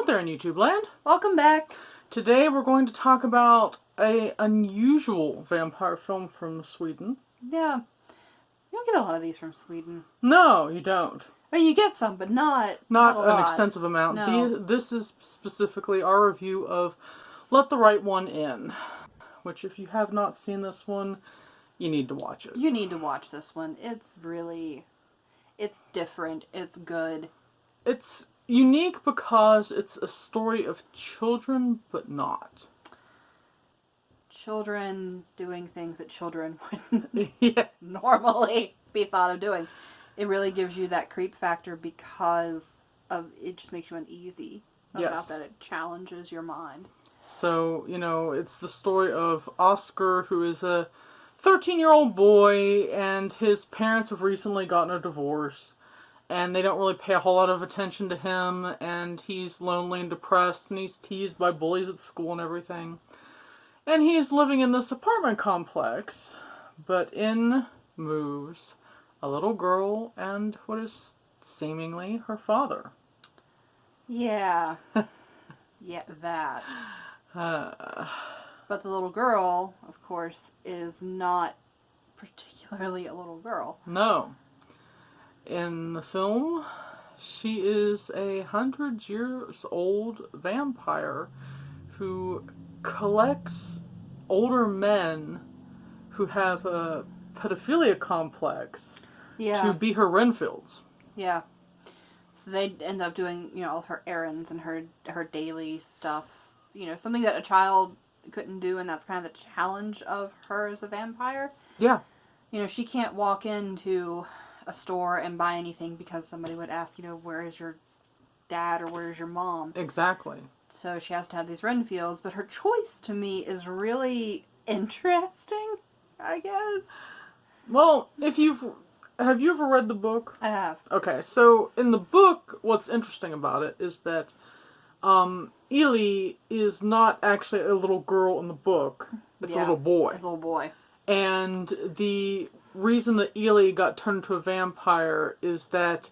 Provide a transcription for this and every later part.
there in YouTube land. Welcome back. Today we're going to talk about an unusual vampire film from Sweden. Yeah. You don't get a lot of these from Sweden. No, you don't. I mean, you get some, but not a an lot. extensive amount. No. This is specifically our review of Let the Right One In, which if you have not seen this one, you need to watch it. You need to watch this one. It's different. It's good. It's unique because it's a story of children, but not. Children doing things that children wouldn't Yes. normally be thought of doing. It really gives you that creep factor because of it just makes you uneasy about that. It challenges your mind. So, it's the story of Oscar, who is a 13-year-old boy, and his parents have recently gotten a divorce. And they don't really pay a whole lot of attention to him, and he's lonely and depressed, and he's teased by bullies at school and everything. And he's living in this apartment complex, but in moves a little girl and what is seemingly her father. Yeah. Yeah, that. But the little girl, of course, is not particularly a little girl. No. In the film, she is 100 years old vampire who collects older men who have a pedophilia complex to be her Renfields. Yeah. So they end up doing, all of her errands and her daily stuff. Something that a child couldn't do, and that's kind of the challenge of her as a vampire. Yeah. She can't walk into a store and buy anything because somebody would ask, where is your dad or where is your mom? Exactly. So she has to have these Renfields, but her choice to me is really interesting, I guess. Well, have you ever read the book? I have. Okay, so in the book, what's interesting about it is that Ely is not actually a little girl in the book. It's a little boy. It's a little boy. And the reason that Ely got turned into a vampire is that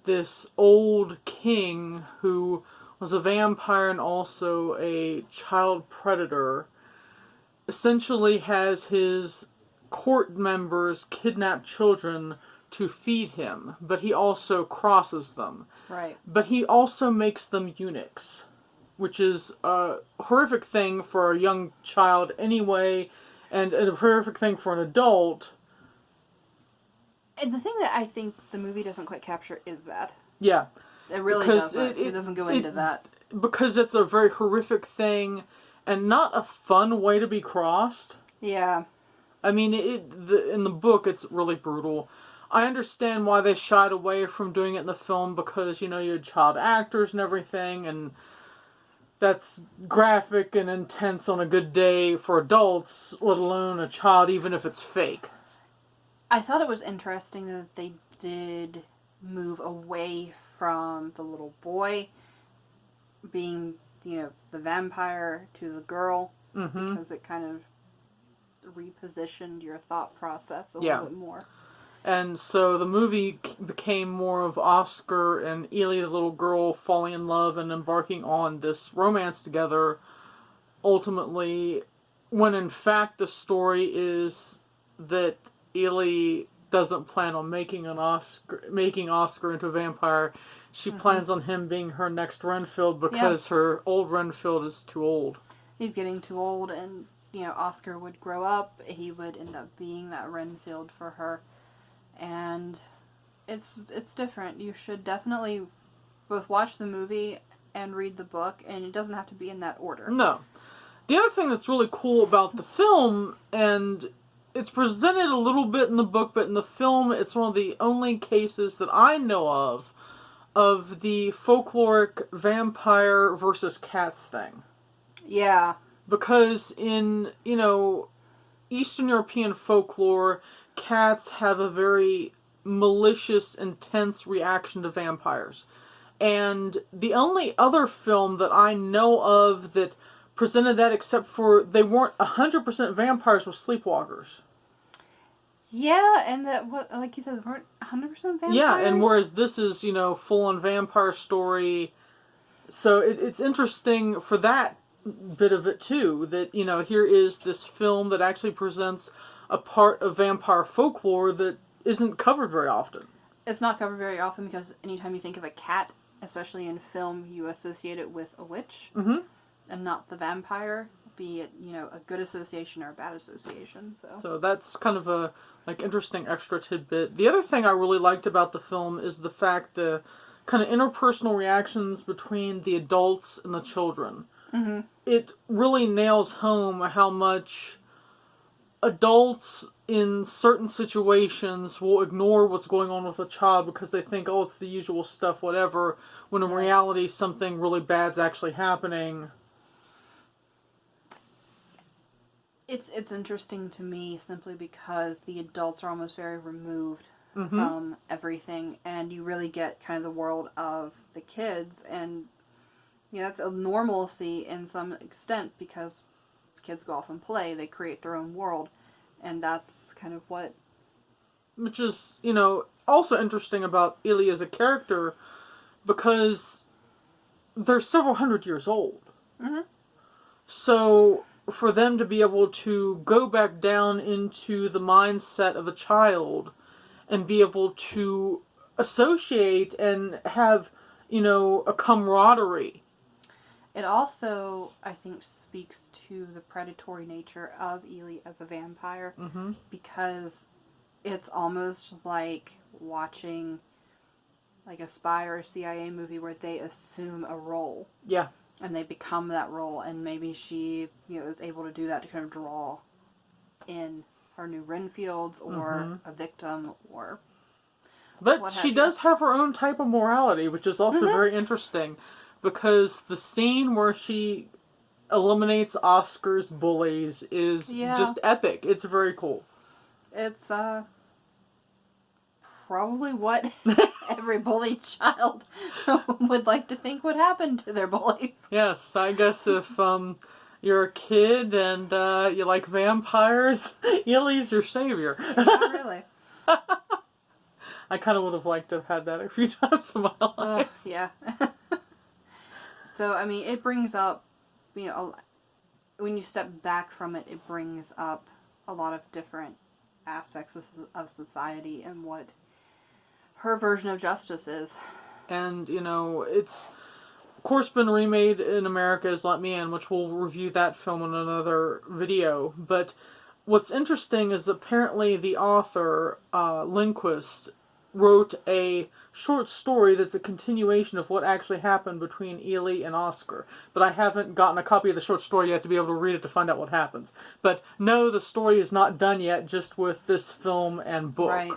this old king who was a vampire and also a child predator essentially has his court members kidnap children to feed him, but he also crosses them. Right. But he also makes them eunuchs, which is a horrific thing for a young child anyway, and a horrific thing for an adult. And the thing that I think the movie doesn't quite capture is that. Yeah. It really doesn't. It doesn't go into that. Because it's a very horrific thing and not a fun way to be crossed. Yeah. I mean, in the book, it's really brutal. I understand why they shied away from doing it in the film because, you had child actors and everything, and that's graphic and intense on a good day for adults, let alone a child, even if it's fake. I thought it was interesting that they did move away from the little boy being, the vampire to the girl, because it kind of repositioned your thought process a little bit more. And so the movie became more of Oscar and Ely, the little girl, falling in love and embarking on this romance together, ultimately, when in fact the story is that Ely doesn't plan on making Oscar into a vampire. She plans on him being her next Renfield because her old Renfield is too old. He's getting too old, and Oscar would grow up. He would end up being that Renfield for her, and it's different. You should definitely both watch the movie and read the book, and it doesn't have to be in that order. No. The other thing that's really cool about the film, and it's presented a little bit in the book, but in the film, it's one of the only cases that I know of the folkloric vampire versus cats thing. Yeah. Because in, Eastern European folklore, cats have a very malicious, intense reaction to vampires. And the only other film that I know of that presented that, except for they weren't 100% vampires, was Sleepwalkers. Yeah, and that, like you said, they weren't 100% vampires? Yeah, and whereas this is, full-on vampire story, So it's interesting for that bit of it too, that, here is this film that actually presents a part of vampire folklore that isn't covered very often. It's not covered very often because anytime you think of a cat, especially in film, you associate it with a witch and not the vampire, be it, a good association or a bad association. So that's kind of a interesting extra tidbit. The other thing I really liked about the film is the fact the kind of interpersonal reactions between the adults and the children. Mm-hmm. It really nails home how much adults in certain situations will ignore what's going on with a child because they think, oh, it's the usual stuff, whatever, when in reality something really bad's actually happening. It's interesting to me simply because the adults are almost very removed from everything, and you really get kind of the world of the kids, and that's a normalcy in some extent because kids go off and play, they create their own world, and that's kind of what... Which is, also interesting about Illy as a character because they're several hundred years old. Mm-hmm. So for them to be able to go back down into the mindset of a child and be able to associate and have, a camaraderie. It also, I think, speaks to the predatory nature of Ely as a vampire because it's almost like watching like a spy or a CIA movie where they assume a role. Yeah. And they become that role, and maybe she, is able to do that to kind of draw in her new Renfields or a victim or... But she does have her own type of morality, which is also very interesting, because the scene where she eliminates Oscar's bullies is just epic. It's very cool. It's probably what every bullied child would like to think would happen to their bullies. Yes, I guess if you're a kid and you like vampires, Illy's your savior. Not really. I kind of would have liked to have had that a few times in my life. Yeah. So, I mean, it brings up, when you step back from it, it brings up a lot of different aspects of society and what her version of justice is. And, it's, of course, been remade in America as Let Me In, which we'll review that film in another video. But what's interesting is apparently the author, Lindquist, wrote a short story that's a continuation of what actually happened between Ely and Oscar. But I haven't gotten a copy of the short story yet to be able to read it to find out what happens. But no, the story is not done yet, just with this film and book. Right.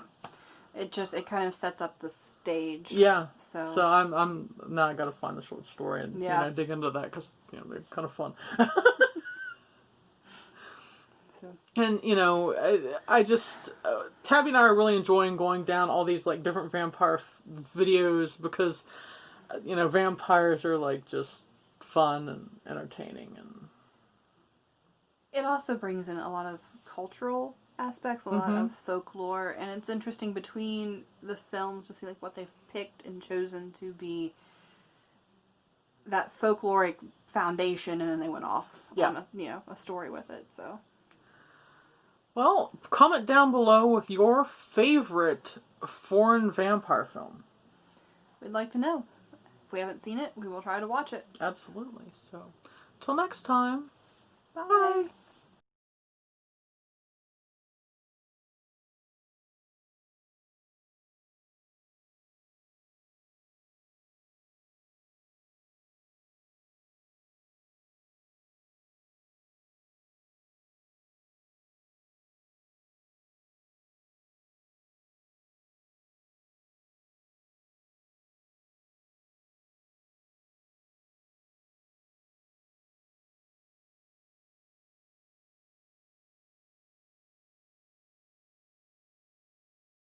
It kind of sets up the stage. Yeah. So I'm now I gotta find the short story and dig into that because they're kind of fun. And, I just... Tabby and I are really enjoying going down all these, different vampire videos because, vampires are, just fun and entertaining. And it also brings in a lot of cultural aspects, a lot of folklore, and it's interesting between the films to see, what they've picked and chosen to be that folkloric foundation, and then they went off on a story with it, so... Well, comment down below with your favorite foreign vampire film. We'd like to know. If we haven't seen it, we will try to watch it. Absolutely. So, till next time. Bye.